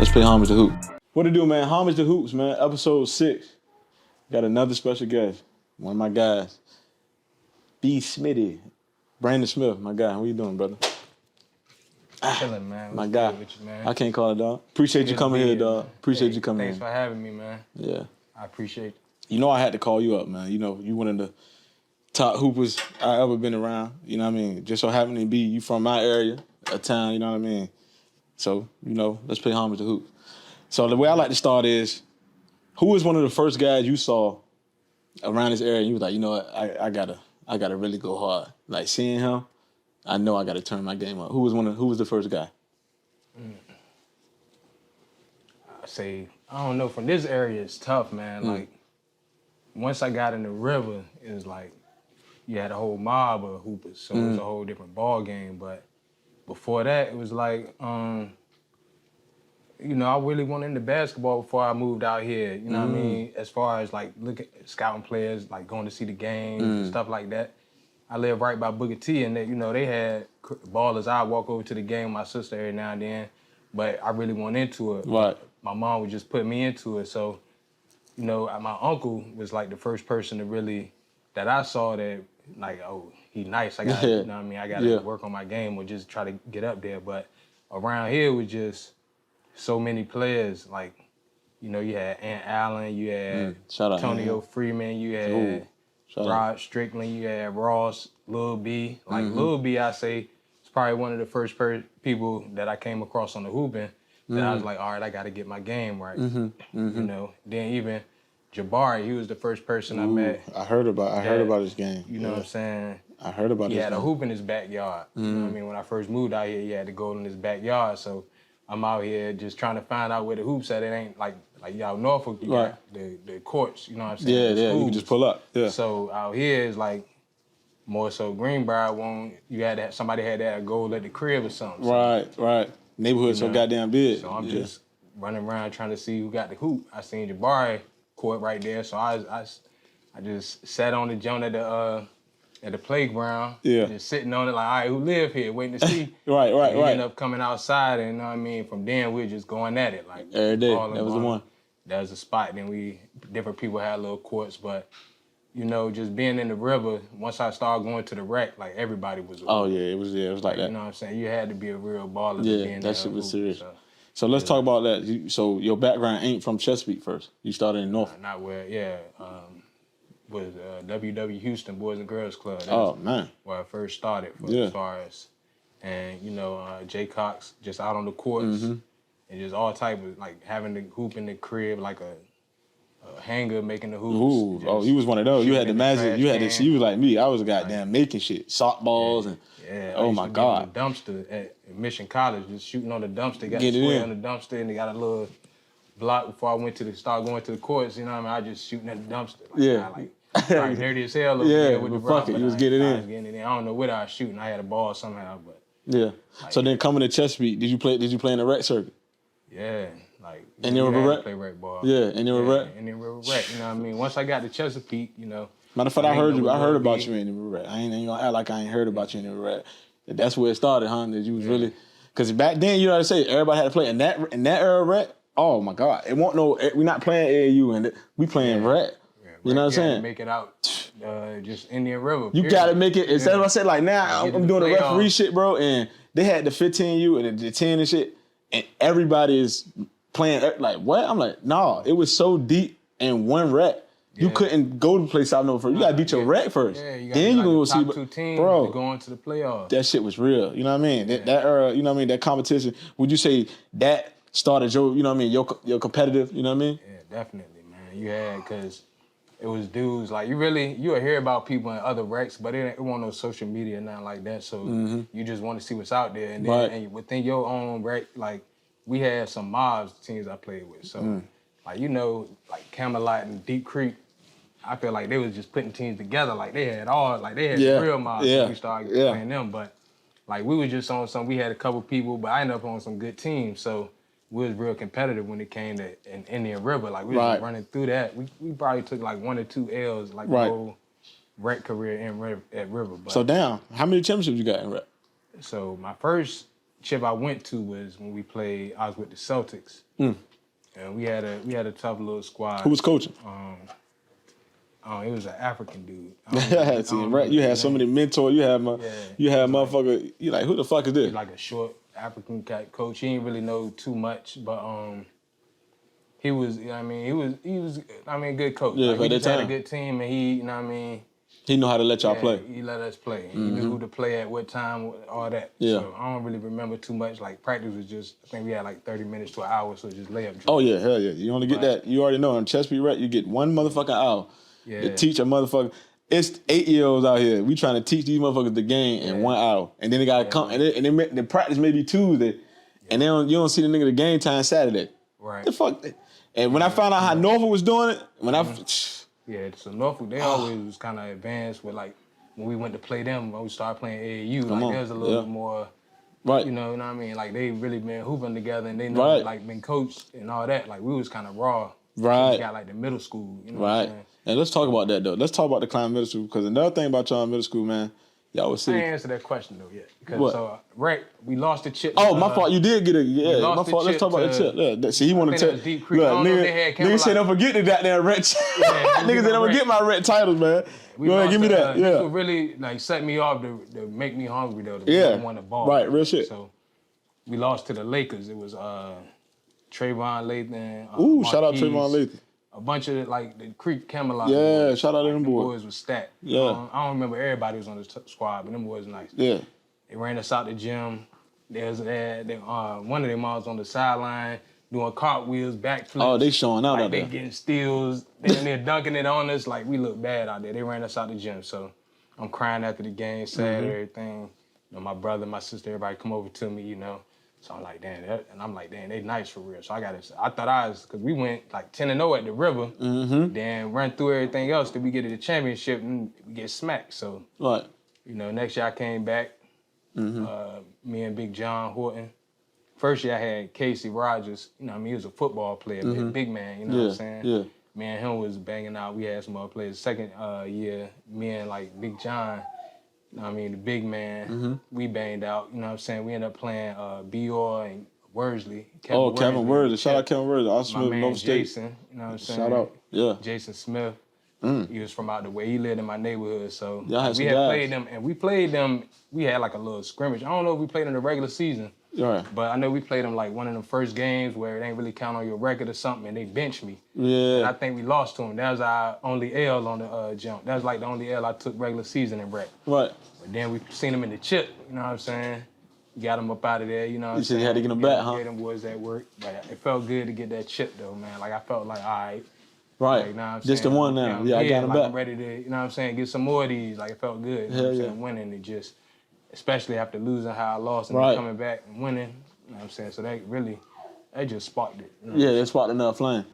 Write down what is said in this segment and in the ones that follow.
Let's play Homage the Hoop. What to do, man? Homage the Hoops, man. Episode 6. Got another special guest. One of my guys. B. Smitty. Branden Smith, my guy. What you doing, brother? Chilling, man. My guy. With you, man? I can't call it, dog. Appreciate you coming here, dog. Appreciate you coming Thanks for having me, man. Yeah. I appreciate it. You know I had to call you up, man. You know, you one of the top hoopers I ever been around. You know what I mean? Just so happened to be you from my area, a town, you know what I mean? So, you know, let's play Homage the Hoop. So the way I like to start is, who was one of the first guys you saw around this area and you was like, you know what, I gotta really go hard. Like seeing him, I know I gotta turn my game up. Who was the first guy? I say, I don't know, from this area it's tough, man. Like, once I got in the river, it was like, you had a whole mob of hoopers, so it was a whole different ball game. But before that, it was like, you know, I really went into basketball before I moved out here. You know what I mean? As far as like looking at scouting players, like going to see the games and stuff like that. I live right by Booker T, and they, you know, they had ballers. I walk over to the game with my sister every now and then, but I really went into it. Right. My mom would just put me into it. So, you know, my uncle was like the first person to really, that I saw that, like, oh, he nice. I got, you know what I mean? I got to work on my game or just try to get up there. But around here was just so many players. Like, you know, you had Ant Allen, you had Antonio Freeman, you had Rod Strickland, you had Ross, Lil B. Like, Lil B, I say, is probably one of the first people that I came across on the hooping that I was like, all right, I got to get my game right. You know, then even Jabari, he was the first person I met. I heard about his game. You know what I'm saying? I heard about his game. He had a hoop in his backyard. You know what I mean? When I first moved out here, he had the goal in his backyard. So I'm out here just trying to find out where the hoops at. It ain't like y'all Norfolk, you got the courts, you know what I'm saying? Yeah, you can just pull up. Yeah. So out here is like more so Greenbrier somebody had to have a goal at the crib or something. Right. Neighborhood so goddamn big. So I'm just running around trying to see who got the hoop. I seen Jabari court right there, so I just sat on the joint at the playground, just sitting on it like, all right, who live here, waiting to see. Right. We ended up coming outside, and you know what I mean, from then we were just going at it. Like every day, that was the one. That was the spot, then different people had little courts, but you know, just being in the river, once I started going to the rec, like everybody was it was like that. You know what I'm saying? You had to be a real baller to be in that shit was serious. So let's talk about that. So your background ain't from Chesapeake first. You started in Norfolk. Not where, was WW Houston Boys and Girls Club. Man. Where I first started as far as, and you know, Jay Cox just out on the courts and just all type of, like having the hoop in the crib, like a hanger making the hoops. You was one of those. You had the magic. You was like me. I was goddamn making shit, sock balls and. Yeah, oh my God. The dumpster at Mission College, just shooting on the dumpster. Got the square on the dumpster, and they got a little block before I start going to the courts. You know what I mean? I just shooting at the dumpster. Like dirty as hell. With the fuck it, you was getting in. I was getting it in. I don't know what I was shooting. I had a ball somehow, but like, so then coming to Chesapeake, did you play in the rec circuit? Yeah, like in the river rec. Play rec ball. Yeah, in the river rec. In the river rec. You know what I mean? Once I got to Chesapeake, you know. Matter of fact, I heard about you in the river rec. I ain't gonna act like I ain't heard about you in the river rec. That's where it started, huh? That you was really, because back then, you know what I say, everybody had to play in that era rec. Oh my God, it won't no. We not playing AAU and we playing rec. You know what I'm saying? Make it out just Indian River. You gotta make it. Instead of I said like now I'm doing the referee shit, bro, and they had the 15U and the 10 and shit, and everybody is playing like what? I'm like, nah, it was so deep in one rec. You couldn't go to the place out no first. You gotta beat your rec first. Yeah, you then you gonna go see, top 2 teams bro. To go into the playoffs. That shit was real. You know what I mean? That era, you know what I mean? That competition. Would you say that started your, you know what I mean? Your competitive. You know what I mean? Yeah, definitely, man. You had because it was dudes like you would hear about people in other recs, but it wasn't no social media, nothing like that. So you just want to see what's out there, and then and within your own rec, like we had some mobs teams I played with. So like you know, like Camelot and Deep Creek. I feel like they was just putting teams together. Like they had real mobs when we started playing them. But like we was just on some. We had a couple people, but I ended up on some good teams. So we was real competitive when it came to an Indian River. Like we was running through that. We probably took like 1 or 2 L's like the whole rec career at River. But so damn, how many championships you got in rec? So my first chip I went to was when I was with the Celtics. And we had a tough little squad. Who was coaching? It was an African dude. You had so many mentors. You had motherfucker. You like, who the fuck is this? He's like a short African coach. He didn't really know too much, but he was. I mean, he was. I mean, good coach. Yeah, like, for we that just had a time. good team, and he, you know what I mean. He know how to let y'all play. He let us play. He knew who to play at what time, all that. Yeah. So I don't really remember too much. Like practice was just, I think we had like 30 minutes to an hour, so just layup. Oh yeah, hell yeah. You only get that. You already know on Chesapeake Rec, you get one motherfucking hour. Yeah. To teach a motherfucker. It's 8-year-olds out here. We trying to teach these motherfuckers the game in 1 hour, and then they gotta come and the practice may be Tuesday, and you don't see the nigga the game time Saturday. Right. The fuck. And when I found out how Norfolk was doing it, Yeah, so Norfolk, they always was kind of advanced with like, when we went to play them, when we started playing AAU, like there's a little bit more, you know what I mean? Like they really been hooping together and they know like been coached and all that. Like we was kind of raw. Right. We got like the middle school, you know what I'm saying? And let's talk about that though. Let's talk about the Klein Middle School, because another thing about y'all in middle school, man, y'all was I sitting. ain't answered that question though yet. Because we lost the chip. Oh, my fault. You did get it. Yeah, my fault. Let's talk about the chip. Yeah. See, he want to tell. Deep Creek. I don't know if they had niggas say don't forget the goddamn red. Niggas say don't forget my red titles, man. Go ahead, give me that. This would really like set me off to make me hungry though. To really want the ball. Right, real shit. So we lost to the Lakers. It was Trayvon Lathan. Ooh, shout out Trayvon Lathan. A bunch of like the Creek Camelot. Yeah, boys. shout out to them boys. Boys was stacked. Yeah. I don't remember everybody was on the squad, but them boys nice. Yeah. They ran us out the gym. There's one of them was on the sideline doing cartwheels, backflips. Oh, they showing out out there. They getting steals. They're dunking it on us. Like, we look bad out there. They ran us out the gym. So I'm crying after the game, sad, everything. You know, my brother, my sister, everybody come over to me, you know. So I'm like, damn, they nice for real. So I thought because we went like 10-0 at the River, then run through everything else till we get to the championship and we get smacked. So, you know, next year I came back, me and Big John Horton. First year I had Casey Rogers, you know what I mean, he was a football player, big man, you know what I'm saying? Yeah. Me and him was banging out. We had some other players. Second year, me and like Big John, you know what I mean, the big man, we banged out, you know what I'm saying? We ended up playing B.O. and Worsley. Kevin Worsley. Shout out Kevin Worsley. My man Jason, you know what I'm saying? Shout out, yeah. Jason Smith. He was from out the way. He lived in my neighborhood, so we had played them, and we played them. We had like a little scrimmage. I don't know if we played in the regular season, but I know we played them like one of the first games where it ain't really count on your record or something, and they benched me. Yeah. And I think we lost to them. That was our only L on the jump. That was like the only L I took regular season in rec. Right. But then we seen them in the chip. You know what I'm saying? Got them up out of there. You know what I'm saying? You had to get them back, huh? Get them boys at work. But it felt good to get that chip though, man. Like I felt like, all right. Right. Like, know what I'm just saying? the one now. Yeah, I got him like back. I'm ready to, you know what I'm saying, get some more of these. Like, it felt good. You know what I'm saying? Winning it just, especially after losing how I lost and then coming back and winning. You know what I'm saying? So that just sparked it. You know yeah, that sparked another flame.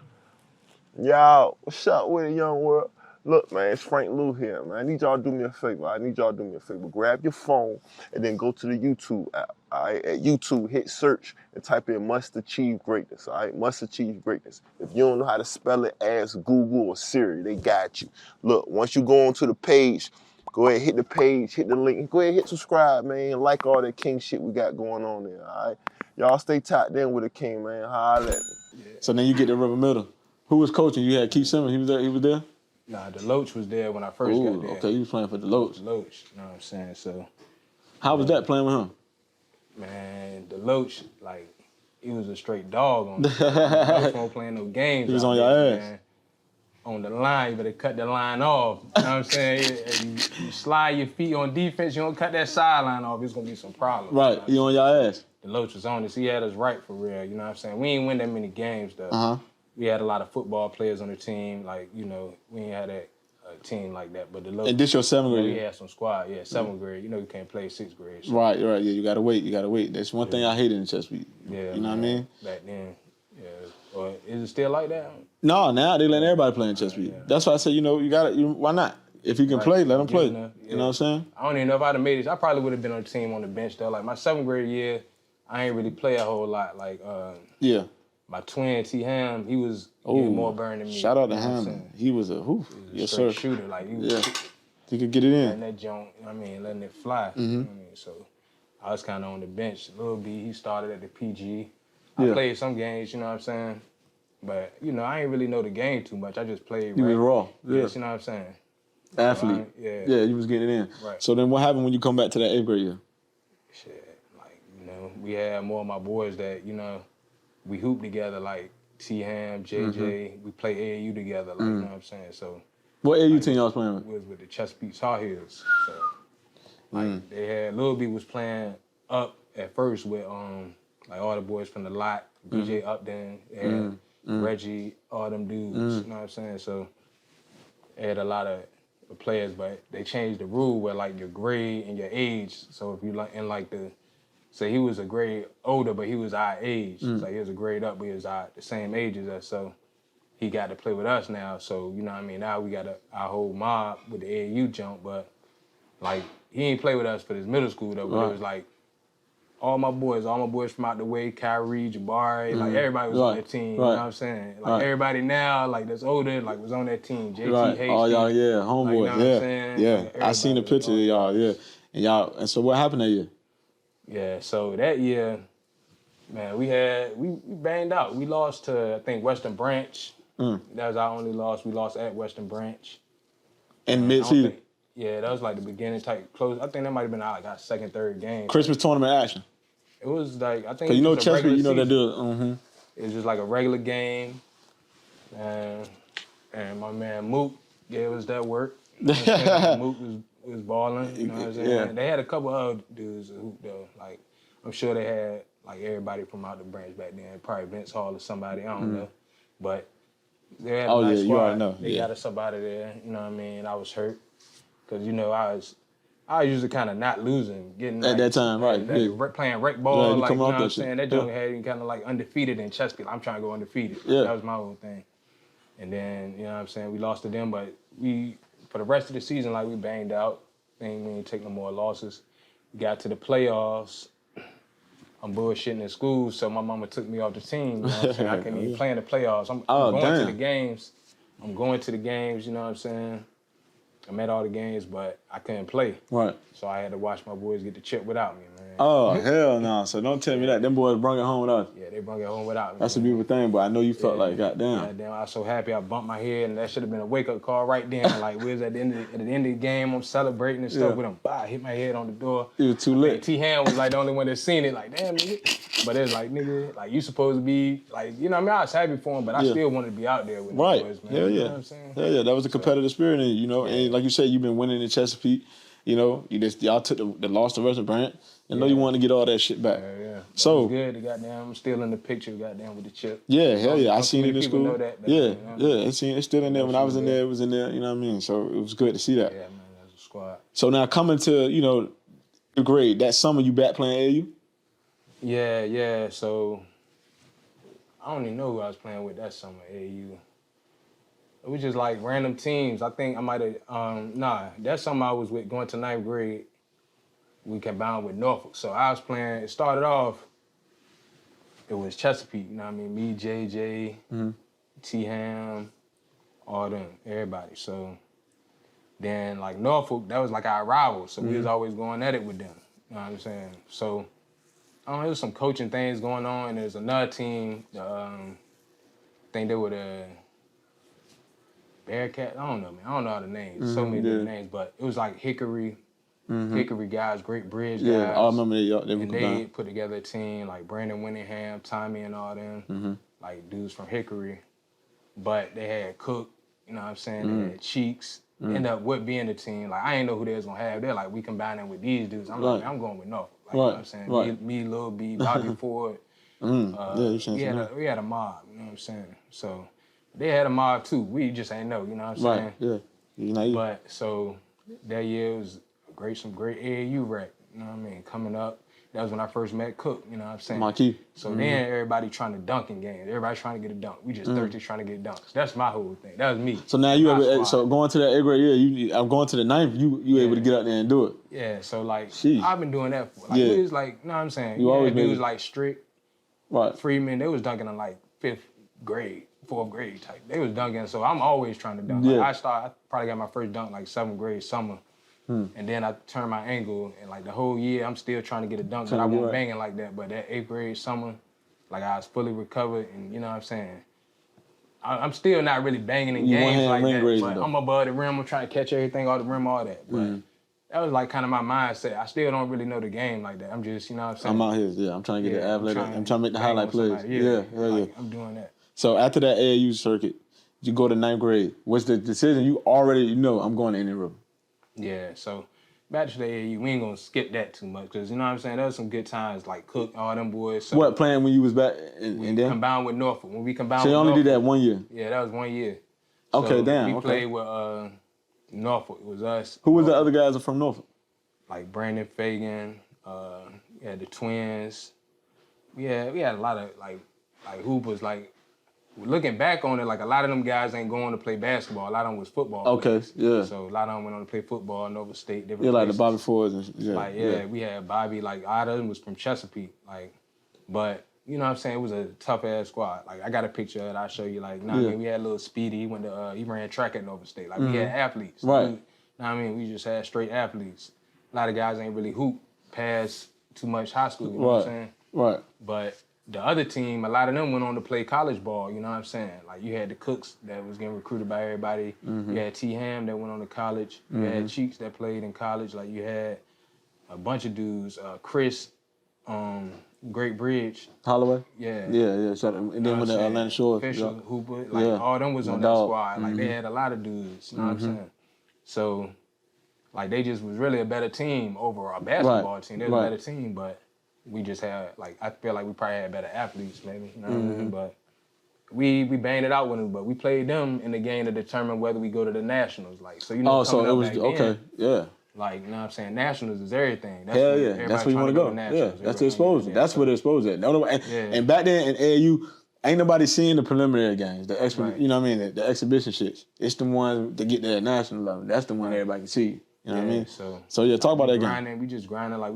Y'all, what's up with it, young world? Look, man, it's Frank Lou here, man. I need y'all to do me a favor. Grab your phone and then go to the YouTube app. All right, at YouTube, hit search and type in "Must Achieve Greatness." All right, Must Achieve Greatness. If you don't know how to spell it, ask Google or Siri. They got you. Look, once you go onto the page, go ahead, hit the page, hit the link. Go ahead, hit subscribe, man. Like all that king shit we got going on there. All right, y'all stay tapped in with the king, man. Holla at me. Yeah. So then you get the River Middle. Who was coaching? You had Keith Simmons. He was there. He was there. Nah, Deloach was there when I first got there. Okay, you was playing for Deloach. Deloach, you know what I'm saying? So, how was that playing with him? Man, Deloach, like, he was a straight dog on the Deloach won't playing no games. He was on your ass. Man. On the line, you better cut the line off. You know what I'm saying? You slide your feet on defense, you don't cut that sideline off, it's gonna be some problems. Right, he on your ass. Deloach was on this. He had us right for real, you know what I'm saying? We ain't win that many games, though. We had a lot of football players on the team. Like, you know, we ain't had a team like that. But and this your 7th grade? We had some squad. Yeah, 7th grade. You know, you can't play 6th grade. So. Right. Yeah, you gotta wait. That's one thing I hated in Chesapeake. Yeah, you know what I mean? Back then, yeah. Or is it still like that? No, now they letting everybody play in Chesapeake. Yeah. That's why I said, you know, why not? If you can play, let them play. You know what I'm saying? I don't even know if I'd have made it. I probably would have been on the team on the bench though. Like my 7th grade year, I ain't really play a whole lot. Like my twin T Ham, he was getting more burn than me. Shout out to Ham. He was a yes sir shooter. Like he could get it in. Letting that jump, you know what I mean, letting it fly. You know what I mean? So I was kind of on the bench. Lil B, he started at the PG. I played some games, you know what I'm saying? But, you know, I ain't really know the game too much. I just played You was raw. Yeah. Yes, you know what I'm saying? Athlete. So yeah, you was getting it in. Right. So then what happened when you come back to that 8th grade year? Shit, like, you know, we had more of my boys that, you know, we hooped together, like T-Ham, JJ. We played AAU together, like, you know what I'm saying? So. What AAU team y'all was playing with? Was with the Chesapeake Tar Heels. So, like, they had, Lil B was playing up at first with, like, all the boys from the lot, BJ Upton, they had Reggie, all them dudes, you know what I'm saying? So, they had a lot of players, but they changed the rule where, like, your grade and your age, so if you, like, in, like, so he was a grade older, but he was our age. So he was a grade up, but he was the same age as us, so he got to play with us now. So, you know what I mean? Now we got our whole mob with the AAU jump, but, like, he ain't play with us for this middle school, though, but it was, like, all my boys from out the way, Kyrie, Jabari, like, everybody was on that team, you know what I'm saying? Like, everybody now, like, that's older, like, was on that team. JT Hasty. Oh, y'all, homeboys, like, you know what I'm saying? Yeah, like, I seen the picture of y'all, and so what happened that year? Yeah, so that year, man, we banged out. We lost to, I think, Western Branch. That was our only loss. We lost at Western Branch. And mid-season? Yeah, that was like the beginning type close. I think that might have been our second, third game. Christmas tournament action? It was like, I think Because you know Chesapeake, you know they do it. It was just like a regular game. And my man Mook gave us that work. Mook was balling, you know what I'm saying? Yeah. They had a couple other dudes who hooped though. Like, I'm sure they had like everybody from out the branch back then. Probably Vince Hall or somebody, I don't know. But they had a nice squad. You already know. They got us up out of there, you know what I mean? I was hurt. Because, you know, I was usually kind of not losing. Getting at that time, right. Playing rec ball, you like, you know what I'm shit. saying? That joint had you kind of like undefeated in Chesapeake. I'm trying to go undefeated. Yeah. That was my whole thing. And then, you know what I'm saying, we lost to them, but for the rest of the season, like, we banged out. We didn't take no more losses. We got to the playoffs. I'm bullshitting in school, so my mama took me off the team. You know what I'm saying? I couldn't even play in the playoffs. I'm going to the games. I'm going to the games, you know what I'm saying? I'm at all the games, but I couldn't play. Right. So I had to watch my boys get the chip without me, man. Oh, hell no. So don't tell me that. Them boys brought it home with us. Yeah, they brought it home without me. That's a beautiful thing, but I know you felt like, goddamn. Goddamn, I was so happy I bumped my head, and that should have been a wake-up call right then. Like, we was at the end of the game, I'm celebrating and stuff with him. I hit my head on the door. It was too lit. T-Ham was like the only one that seen it. Like, damn, nigga. But it's like, nigga, like, you supposed to be, like, you know what I mean? I was happy for him, but I still wanted to be out there with the boys, man. Hell yeah. You know what I'm saying? Hell yeah, that was a competitive spirit, and you know, and like you said, you've been winning in Chesapeake. You know, y'all took the loss to Western Branch. I know you want to get all that shit back. Yeah. So was good. Goddamn, I'm still in the picture. Goddamn, with the chip. Yeah, hell yeah. I seen it in school. Know that, It's still in there. When I was in there, it was in there. You know what I mean? So it was good to see that. Yeah, man, that was a squad. So now coming to the grade that summer, you back playing AAU? Yeah. So I don't even know who I was playing with that summer. AAU. It was just like random teams. I think I might have, that summer I was with going to 9th grade, we combined with Norfolk. So I was playing, it started off, it was Chesapeake, you know what I mean? Me, JJ, T-Ham, all them, everybody. So then like Norfolk, that was like our rivals. So we was always going at it with them, you know what I'm saying? So I don't know, there was some coaching things going on, and there's another team, I think they were the Bearcat, I don't know, man. I don't know all the names. So many different names, but it was like Hickory, Hickory guys, Great Bridge guys. Yeah, I remember they put together a team like Brandon Winningham, Tommy, and all them, like dudes from Hickory. But they had Cook, you know what I'm saying? They had Cheeks. Ended up with being the team. Like I ain't know who they was gonna have. They're like, we combining with these dudes. I'm like, man, I'm going with Norfolk. Like, you know what I'm saying? Me, Lil B, Bobby Ford. We had a mob. You know what I'm saying? So. They had a mob too. We just ain't know, you know what I'm saying? Yeah. But so that year was some great AAU rec, you know what I mean? Coming up, that was when I first met Cook, you know what I'm saying? Marquis. So then everybody trying to dunk in games. Everybody trying to get a dunk. We just thirsty trying to get dunks. That's my whole thing. That was me. So now going to that 8th grade year, I'm going to the 9th, you able to get out there and do it. Yeah, so like Sheesh. I've been doing that for like it was like, you know what I'm saying? You always dudes like Strick, right. Freeman, they was dunking in like 5th grade. 4th grade type. They was dunking, so I'm always trying to dunk. Yeah. Like I probably got my first dunk like 7th grade summer. And then I turned my ankle, and like the whole year, I'm still trying to get a dunk, but I wasn't banging like that. But that 8th grade summer, like I was fully recovered, and you know what I'm saying? I'm still not really banging in games like that, but I'm above the rim. I'm trying to catch everything off the rim, all that. But that was like kind of my mindset. I still don't really know the game like that. I'm just, you know what I'm saying? I'm out here, I'm trying to get the athletic. I'm trying to make the highlight plays. Like, I'm doing that. So after that AAU circuit, you go to 9th grade. What's the decision? You already know I'm going to Indian River. Yeah, so back to the AAU, we ain't gonna skip that too much because you know what I'm saying. There was some good times, like Cook, all them boys. So what playing when you was back? And then combined with Norfolk. When we combined, so you with only Norfolk, did that 1 year. Yeah, that was 1 year. Okay, so damn. We played with Norfolk. It was us. Who was the other guys from Norfolk? Like Brandon Fagan. We had the twins. We had a lot of like hoopers. Like looking back on it, like a lot of them guys ain't going to play basketball. A lot of them was football players. Yeah. So a lot of them went on to play football, Nova State, different places. Like places. the Bobby Fords and we had Bobby. Like a lot of them was from Chesapeake. Like, but you know what I'm saying? It was a tough ass squad. Like I got a picture of it. I'll show you. Like, I mean, we had a little Speedy. He went to he ran track at Nova State. Like we had athletes. Right. I mean, we just had straight athletes. A lot of guys ain't really hoop past too much high school. You know what I'm saying? Right. But the other team, a lot of them went on to play college ball, you know what I'm saying? Like, you had the Cooks that was getting recruited by everybody. You had T. Ham that went on to college. You had Cheeks that played in college. Like, you had a bunch of dudes. Chris, Great Bridge. Holloway? Yeah. Yeah. And then with the Atlanta Shores. Official Hooper. Like, all them was on that squad. Like, they had a lot of dudes, you know what I'm saying? So, like, they just was really a better team over our basketball team. They was a better team, but we just had, like, I feel like we probably had better athletes, maybe, you know what I mean? But we banged it out with them, but we played them in the game to determine whether we go to the Nationals. Like, so, you know, so it was, like, you know what I'm saying? Nationals is everything. That's Hell yeah. That's where you want to go. Yeah, that's the exposure. That's where the exposure at. And back then in AAU, ain't nobody seeing the preliminary games, you know what I mean, the exhibition shits. It's the ones that get there at national level. That's the one everybody can see. You know what I mean? So yeah, talk about that game. We just grinding. Like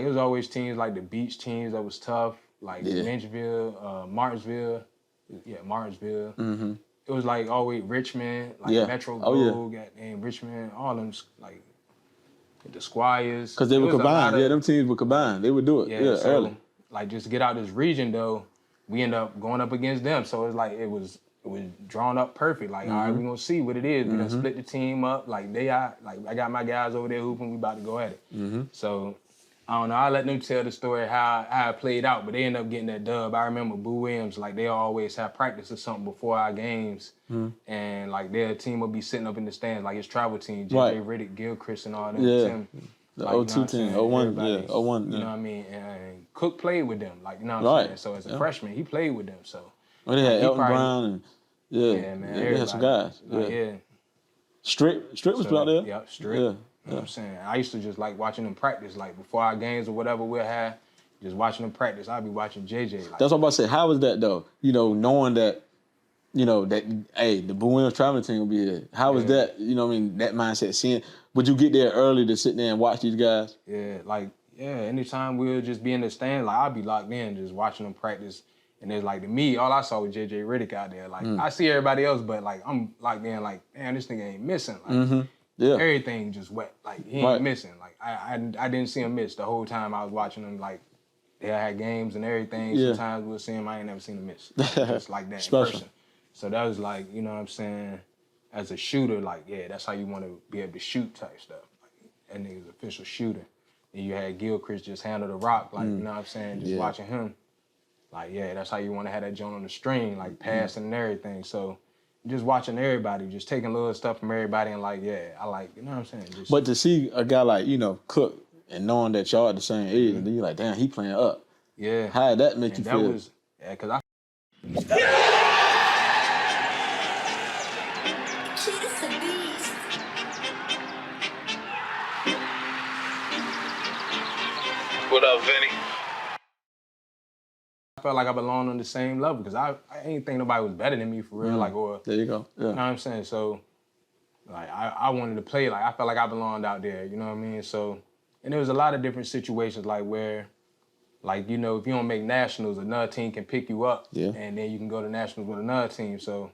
it was always teams like the beach teams that was tough, like Lynchville, Martinsville. Yeah, Martinsville. It was like always Richmond, like Metro Gold, and Richmond, all them like the Squires. Because they were combined. Them teams were combined. They would do it. Yeah, so, early. Like just to get out this region though, we end up going up against them. So it's like it was drawn up perfect. Like, all right, we're gonna see what it is. We're gonna split the team up. Like I got my guys over there hooping, we about to go at it. So I don't know, I let them tell the story how it played out, but they ended up getting that dub. I remember Boo Williams, like they always have practice or something before our games. And like their team would be sitting up in the stands, like his travel team, JJ Riddick, Gilchrist and all them. Tim, the like, 02 team, 01, 01. You know what I mean? And Cook played with them, like, you know what I'm saying? So as a freshman, he played with them, so. Well, they had Elton Brown and man, they had some guys. Like, Strick was out there. Yeah, Strick. You know what I'm saying? I used to just like watching them practice, like before our games or whatever we'll have, just watching them practice. I'd be watching JJ. Like, that's what I'm about to say. How was that though? You know, knowing that, you know, that, hey, the Boo Williams traveling team will be here. How was that, you know what I mean, that mindset? Would you get there early to sit there and watch these guys? Anytime we'll just be in the stand, like I'd be locked in just watching them practice. And it's like, to me, all I saw was JJ Riddick out there. Like, I see everybody else, but like, I'm locked in, like, damn, this nigga ain't missing. Like, everything just wet. Like, he ain't missing. Like, I didn't see him miss the whole time I was watching him. Like, they had games and everything. Sometimes we'll see him, I ain't never seen him miss. Just like that in person. So that was like, you know what I'm saying, as a shooter, like, yeah, that's how you want to be able to shoot type stuff. Like, that nigga's an official shooter. And you had Gilchrist just handle the rock, like, you know what I'm saying, just watching him. Like, yeah, that's how you want to have that joint on the string, like passing and everything. So just watching everybody, just taking little stuff from everybody and like, yeah, I like, you know what I'm saying? But to see a guy like, you know, Cook and knowing that y'all at the same age, and then you're like, damn, he playing up. Yeah. How did that make you feel? Because I... What up, Vinny? I felt like I belonged on the same level because I ain't think nobody was better than me for real. Like, or there you go. Yeah. You know what I'm saying? So, like, I wanted to play. Like, I felt like I belonged out there. You know what I mean? So, and there was a lot of different situations, like where, like, you know, if you don't make nationals, another team can pick you up, and then you can go to nationals with another team. So,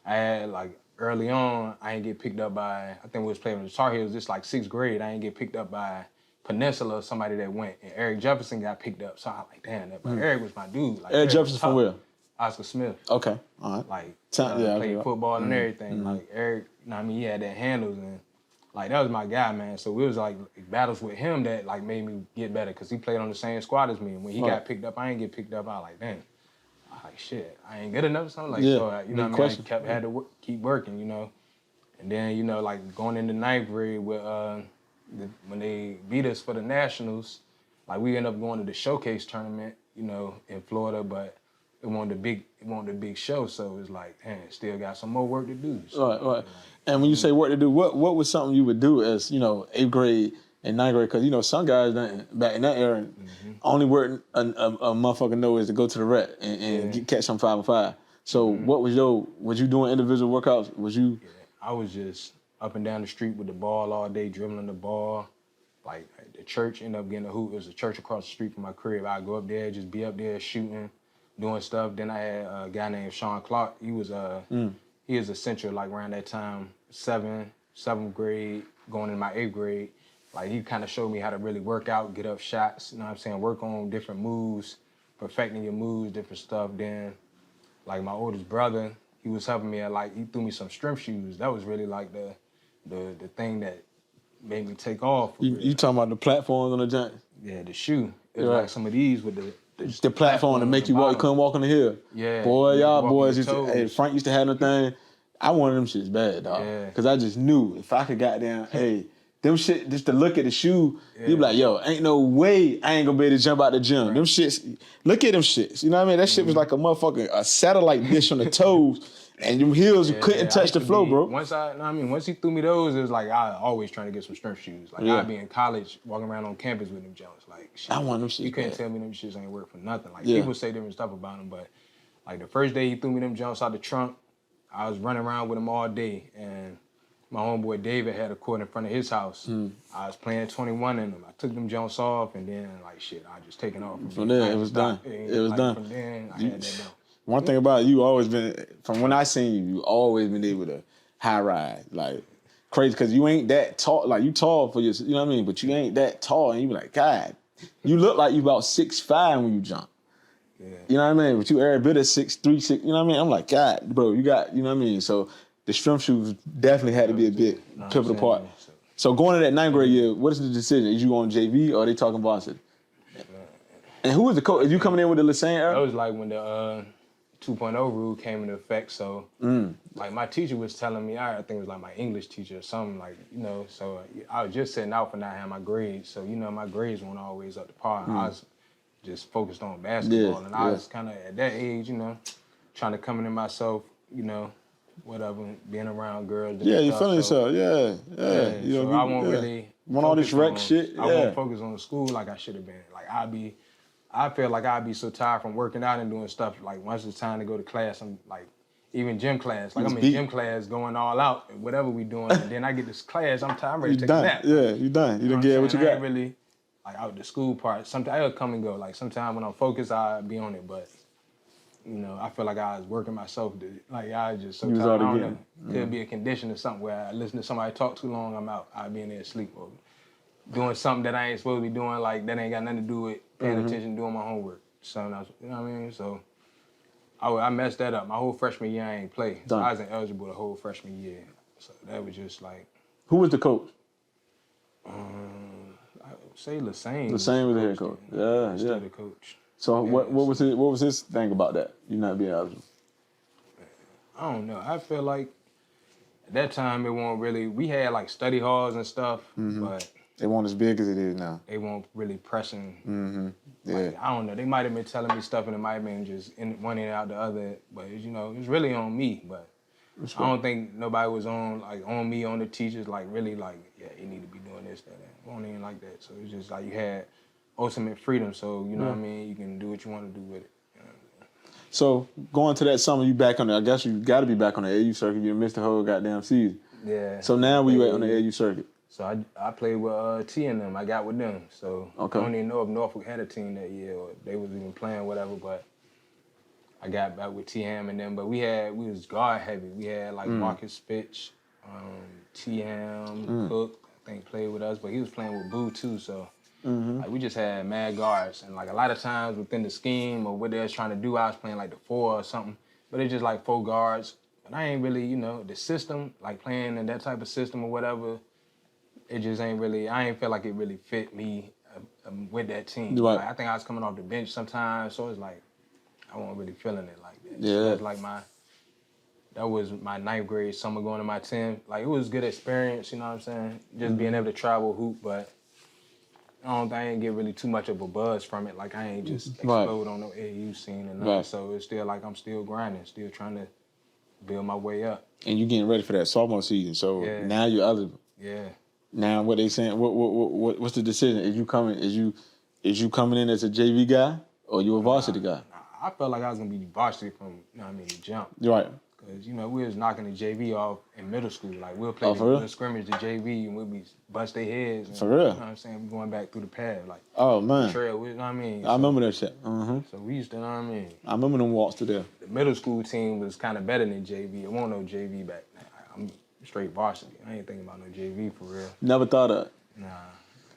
I had like early on, I ain't get picked up by, I think we was playing with the Tar Heels, just like 6th grade. I ain't get picked up by Peninsula or somebody that went. And Eric Jefferson got picked up. So I was like, damn, but Eric was my dude. Like, Eric Jefferson from where? Oscar Smith. Okay, all right. Like, Yeah, played football and everything. Like, Eric, you know what I mean? He had that handles and, like, that was my guy, man. So we was, like, battles with him that, like, made me get better because he played on the same squad as me. And when he got picked up, I ain't get picked up. I was like, damn. Like, shit, I ain't good enough or something. Like, so, you know what I mean? I had to keep working, you know? And then, you know, like, going into 9th grade with, when they beat us for the Nationals, like, we ended up going to the Showcase tournament, you know, in Florida, but it wasn't a big show, so it was like, damn, still got some more work to do. So, right. And when you say work to do, what was something you would do as, you know, 8th grade and 9th grade? Because, you know, some guys back in that era, only work a motherfucker know is to go to the rec and catch some 5 and 5. So what was you doing individual workouts? Was you? Yeah, I was just up and down the street with the ball all day, dribbling the ball. Like, the church ended up getting a hoop. It was a church across the street from my crib. I'd go up there, just be up there shooting, doing stuff. Then I had a guy named Sean Clark. He was he was essential, like, around that time, 7th grade, going into my 8th grade. Like, he kind of showed me how to really work out, get up shots, you know what I'm saying, work on different moves, perfecting your moves, different stuff. Then, like, my oldest brother, he was helping me, like, he threw me some strength shoes. That was really, like, the thing that made me take off. You talking about the platforms on the joint? Yeah, the shoe. It was like some of these with the platform to make you walk, you couldn't walk on the hill. Yeah. Boy, y'all boys used to, hey, Frank used to have them thing. I wanted them shits bad, dog. Yeah. Cause I just knew if I could goddamn, hey, them shit, just to look at the shoe, you be like, yo, ain't no way I ain't gonna be able to jump out the gym. Right. Them shits, look at them shits. You know what I mean? That shit was like a satellite dish on the toes. And them heels, you couldn't touch the floor, bro. Once he threw me those, it was like I always trying to get some strength shoes. Like, I'd be in college, walking around on campus with them Jones. Like, shit, I want them shits. You couldn't tell me them shits ain't work for nothing. Like, people say different stuff about them, but like the first day he threw me them Jones out the trunk, I was running around with him all day, and my homeboy David had a court in front of his house. I was playing 21 in them. I took them Jones off, and then, like, shit, I just taken off. From there, it was done. It was done. From then, I had that done. One thing about you always been, from when I seen you always been able to high ride, like crazy, because you ain't that tall. Like, you tall for your, you know what I mean? But you ain't that tall, and you be like, God, you look like you about 6'5" when you jump. Yeah. You know what I mean? But you every bit of 6'3", 6. You know what I mean? I'm like, God, bro, you got, you know what I mean? So the strength shoes definitely had to be a big pivotal part. So going to that 9th grade year, what is the decision? Is you on JV or are they talking varsity? And who was the coach? Is you coming in with the same era? That was like when the 2.0 rule came into effect. So, like, my teacher was telling me, I think it was like my English teacher or something, like, you know, so I was just sitting out for not having my grades. So, you know, my grades weren't always up to par. I was just focused on basketball. And I was kind of at that age, you know, trying to come into myself, you know, whatever, being around girls. Yeah, you feeling yourself. Yeah. You know, so I won't really want all this rec shit. I won't focus on the school like I should have been. Like, I feel like I'd be so tired from working out and doing stuff. Like, once it's time to go to class, I'm like, even gym class. Like, I'm in gym class going all out, whatever we doing. And then I get this class, I'm tired, I'm ready to take a nap. Yeah, you done. You done get what you got. I ain't really, like, out the school part. Sometimes I'll come and go. Like, sometimes when I'm focused, I'll be on it. But, you know, I feel like I was working myself. I was just so tired. I don't know. Could be a condition or something where I listen to somebody talk too long, I'm out. I'll be in there asleep. Or doing something that I ain't supposed to be doing, like, that ain't got nothing to do with paying attention, doing my homework. So, you know what I mean? So, I messed that up. My whole freshman year, I ain't played. So I was ineligible the whole freshman year. So that was just like... Who was the coach? I would say Lassane. Lassane was the head coach. Yeah. The coach. So what was his thing about that? You not being eligible? I don't know. I feel like at that time it wasn't really... We had, like, study halls and stuff, but... It wasn't as big as it is now. They weren't really pressing. Like, I don't know. They might have been telling me stuff and it might have been just one in out the other. But, you know, it was really on me. But I don't think nobody was on me, on the teachers, like, really, like, yeah, you need to be doing this, that. It wasn't even like that. So it was just like you had ultimate freedom. So, you know what I mean? You can do what you want to do with it. You know what I mean? So going to that summer, you back on I guess you got to be back on the AU circuit. You missed the whole goddamn season. Yeah. So now where you at on the AU circuit? So I played with T and them. I got with them. So I don't even know if Norfolk had a team that year or they was even playing whatever, but I got back with T-Ham and them, but we was guard heavy. We had like Marcus Fitch, T-Ham, Cook, I think played with us, but he was playing with Boo too, so like we just had mad guards. And like a lot of times within the scheme or what they was trying to do, I was playing like the 4 or something, but it's just like 4 guards. And I ain't really, you know, the system, like playing in that type of system or whatever, it just ain't really, I ain't feel like it really fit me with that team. Right. Like, I think I was coming off the bench sometimes, so it's like, I wasn't really feeling it like that. Yeah. So that's like that was my 9th grade summer going to my 10th. Like, it was a good experience, you know what I'm saying? Just being able to travel hoop, but I ain't get really too much of a buzz from it. Like, I ain't just explode on the AAU scene and nothing. So it's still like I'm still grinding, still trying to build my way up. And you getting ready for that sophomore season, so now you're eligible. Yeah. Now what they saying? What's the decision? Is you coming in as a JV guy or you a varsity guy? I felt like I was gonna be varsity from, you know what I mean, the jump. Right. Cause you know we was knocking the JV off in middle school. Like we'll play the scrimmage, the JV, and we'll be bust their heads. And, for real. You know what I'm saying? We going back through the path, like trail. You know what I mean? I remember that shit. So we used to, you know what I mean? I remember them walks to there. The middle school team was kind of better than JV. It wasn't no JV back then. I'm straight varsity. I ain't thinking about no JV for real. Never thought of it. Nah,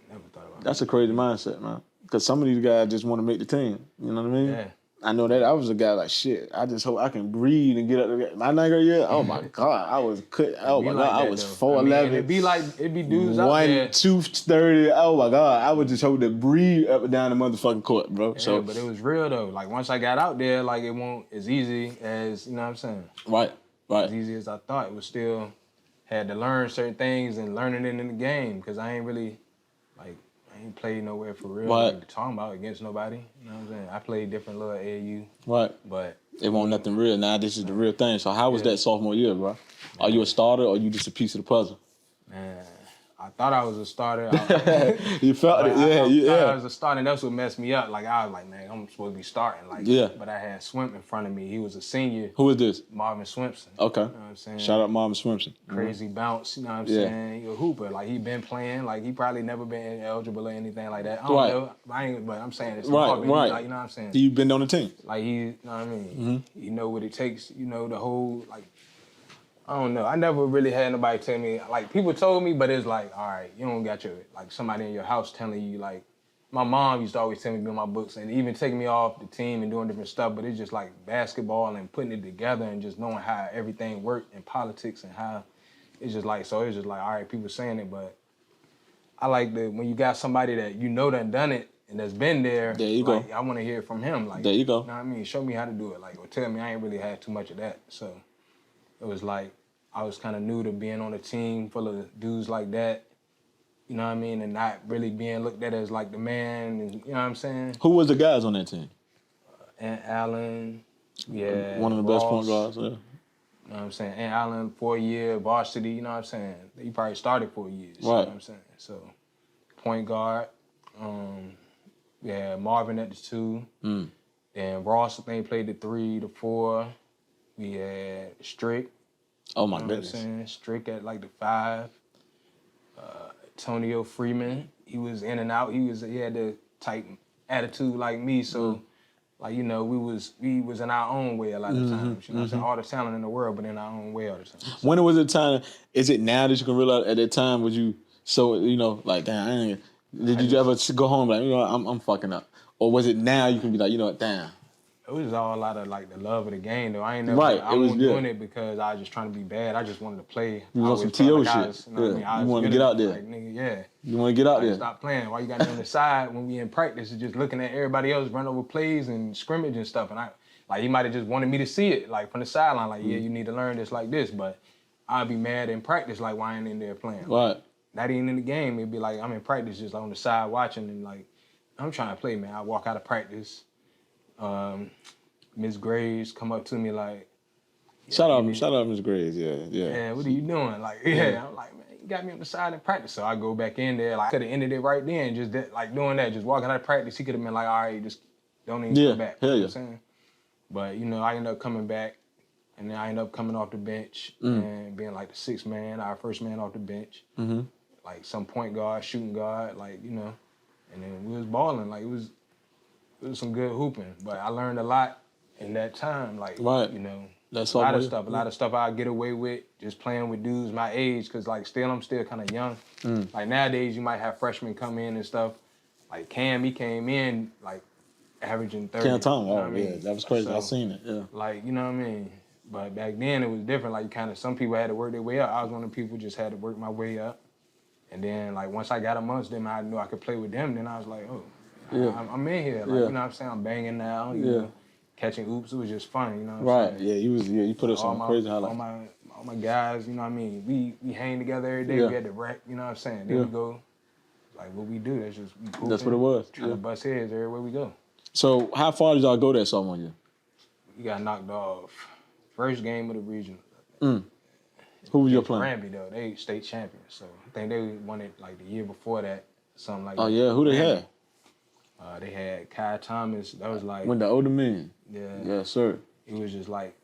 never thought about it. That's a crazy mindset, man. Because some of these guys just want to make the team. You know what I mean? Yeah. I know that. I was a guy like, shit, I just hope I can breathe and get up there. My 9th grade year, oh my God, I was cut. Oh my God, I was 4'11". It'd be dudes out there. 230. Oh my God, I would just hope to breathe up and down the motherfucking court, bro. Yeah, so, but it was real though. Like once I got out there, like it won't as easy as, you know what I'm saying? Right. As easy as I thought. It was still, had to learn certain things and learning it in the game because I ain't really, like, I ain't played nowhere for real. Like, talking about against nobody. You know what I'm saying? I played different little AAU. Right. But it wasn't nothing real. Now this is the real thing. So how was that sophomore year, bro? Are you a starter or you just a piece of the puzzle? Man, I thought I was a starter. You felt it, I thought I was a starter, and that's what messed me up. Like, I was like, man, I'm supposed to be starting. Like, but I had Swimp in front of me. He was a senior. Who is this? Marvin Swimpson. Okay. You know what I'm saying? Shout out Marvin Swimpson. Crazy bounce, you know what I'm saying? He a hooper. Like, he been playing. Like, he probably never been eligible or anything like that. I don't know. But I'm saying it's Marvin. Like, you know what I'm saying? You've been on the team. Like, you know what I mean? You know what it takes, you know, the whole, like, I don't know. I never really had nobody tell me, like, people told me, but it's like, all right, you don't got like, somebody in your house telling you, like, my mom used to always tell me to be in my books and even taking me off the team and doing different stuff, but it's just like basketball and putting it together and just knowing how everything worked in politics and how it's just like, so it's just like, all right, people saying it, but I like when you got somebody that you know done it and that's been there. There you like, go. I want to hear from him. Like, there you go. You know what I mean? Show me how to do it. Like, or tell me. I ain't really had too much of that. So it was like, I was kind of new to being on a team full of dudes like that. You know what I mean? And not really being looked at as like the man. And, you know what I'm saying? Who was the guys on that team? Ant Allen. Yeah. One of the Ross, best point guards, yeah. You know what I'm saying? Ant Allen, 4-year varsity, you know what I'm saying? He probably started 4 years. Right. You know what I'm saying? So, point guard. Marvin at the 2. Then Ross, I think, played the 3, the 4. We had Strick. Oh, my goodness. You know what I'm saying? Strick at like the 5. Antonio Freeman, he was in and out. He had the type attitude like me. So, like, you know, we was in our own way a lot of times. You know what I'm saying? All the talent in the world, but in our own way all the time. So, when was the time, is it now that you can realize at that time was you so, you know, like, damn, did you ever go home like, you know, I'm fucking up? Or was it now you can be like, you know what, damn. It was all a lot of like the love of the game though. I ain't never I wasn't doing it because I was just trying to be bad. I just wanted to play. You want some T.O. shit. You know what I mean? You want to get out there. Like, nigga, You want to get out there. Stop playing. Why you got me on the side when we in practice is just looking at everybody else run over plays and scrimmage and stuff. And he might have just wanted me to see it like from the sideline. Like, yeah, you need to learn this like this. But I'd be mad in practice like why I ain't in there playing. Right. Not even in the game. It'd be like I'm in practice just on the side watching and like I'm trying to play, man. I walk out of practice. Miss Graves come up to me like, shout out Miss Graves, yeah. Yeah, what are you doing? Like, I'm like, man, you got me on the side in practice. So I go back in there, like, I could have ended it right then, just like doing that, just walking out of practice. He could have been like, all right, just don't even come back. You know what I'm saying? But, you know, I ended up coming back, and then I ended up coming off the bench and being like the 6th man, our first man off the bench. Like some point guard, shooting guard, like, you know, and then we was balling. Like, it was some good hooping. But I learned a lot in that time, like, right. you know, That's a lot of stuff I get away with just playing with dudes my age, cause like I'm still kind of young. Like nowadays, you might have freshmen come in and stuff. Like Cam, he came in like averaging 30. Cam Thomas, you know oh what I yeah, mean? that was crazy. So, I seen it. Yeah. like, you know what I mean? But back then it was different. Like some people had to work their way up. I was one of the people just had to work my way up. And then like once I got amongst them, I knew I could play with them. Then I was like, oh, I'm in here. Like, you know what I'm saying? I'm banging now. You know, catching oops. It was just fun. You know what I'm saying? Yeah, you put us on crazy highlights. All my guys, you know what I mean? We hang together every day. We had the rec, you know what I'm saying? Then we go, like what we do, that's just we cool. That's what it was. Trying to bust heads everywhere we go. So how far did y'all go that sophomore year? We got knocked off first game of the regional. Who was your playing? Granby though, they state champions. So I think they won it like the year before that, something like that. Oh yeah, who they had? They had Kai Thomas. That was like When the older men. Yeah. Yes, sir. It was just like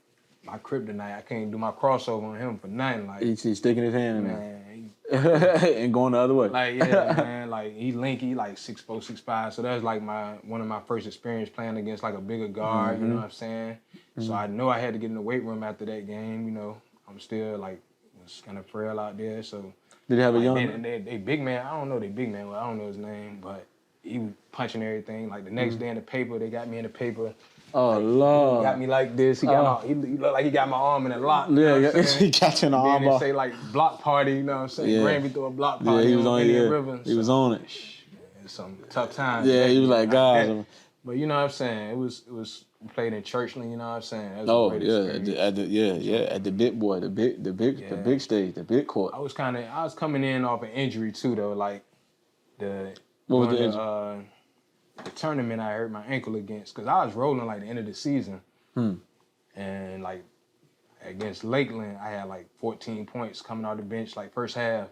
my kryptonite. I can't do my crossover on him for nothing. Like He's sticking his hand in there. man, and going the other way. like yeah, man. Like he lanky, like 6'4", 6'5". So that was like one of my first experience playing against like a bigger guard. You know what I'm saying? So I know I had to get in the weight room after that game. You know, I'm still like was kind of frail out there. So did they have a young? And they big man. I don't know they big man. Well, I don't know his name, but he was punching everything. Like the next day in the paper, they got me in the paper. Oh Lord! He got me like this. He got he looked like he got my arm in a lock. You know what I'm saying? He catching the arm Then off. they say like block party. You know what I'm saying? Yeah. Granby threw a block party. Yeah, he was on Indian it. River. He was on it. It's some tough times. Yeah, he was like, guys. But you know what I'm saying? It was we played in Churchland. You know what I'm saying? That was Oh a great yeah, experience. at the big boy, the big stage, the big court. I was coming in off an injury too though. Like What was the injury? The tournament I hurt my ankle against, because I was rolling like the end of the season. And like against Lakeland, I had like 14 points coming off the bench, like first half.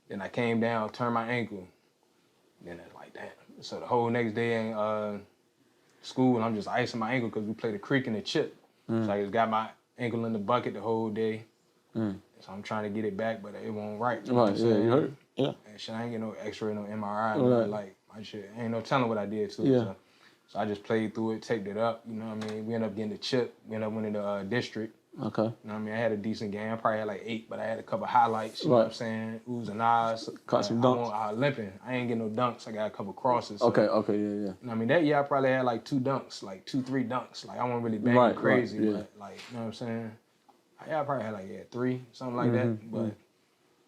Then I came down, turned my ankle. Then it's like, damn. So the whole next day in school, I'm just icing my ankle because we played a creek and a chip. So I just got my ankle in the bucket the whole day. So I'm trying to get it back, but it won't right. You know Right, yeah, you hurt. Yeah. And shit, I ain't get no X-ray, no MRI. Right. Like, my shit, ain't no telling what I did to it. Yeah. So I just played through it, taped it up, you know what I mean? We ended up getting the chip. We ended up winning the district. Okay. You know what I mean? I had a decent game. I probably had like 8, but I had a couple highlights, you know what I'm saying? Oohs and ahs. Caught some dunks. I limping. I ain't getting no dunks. I got a couple crosses. So, Okay, yeah. You know what I mean? That year I probably had like 2 dunks, like 2, 3 dunks. Like I wasn't really banging crazy, but like, you know what I'm saying? I probably had like 3, something like that. But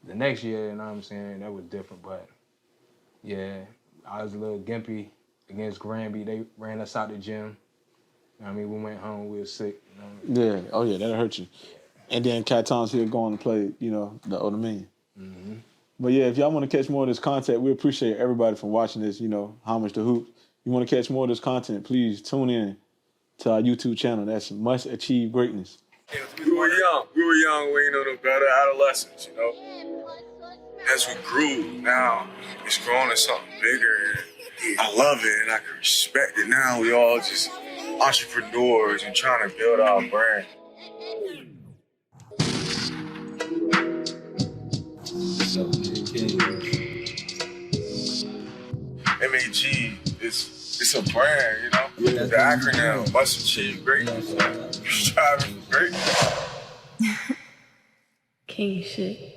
the next year, you know what I'm saying, that was different. But yeah, I was a little gimpy against Granby. They ran us out the gym. You know what I mean? We went home, we were sick. You know? Yeah, oh yeah, that'll hurt you. And then Cat Tom's here going to play, you know, the older man. But yeah, if y'all want to catch more of this content, we appreciate everybody for watching this, you know, Homage to Hoops. You want to catch more of this content, please tune in to our YouTube channel. That's Must Achieve Greatness. We were young, we ain't know no better, adolescents, you know. As we grew, now it's grown to something bigger. And I love it and I can respect it. Now we all just entrepreneurs and trying to build our brand. MAG it's a brand, you know. The acronym Must Achieve Greatness. Striving for greatness. King shit.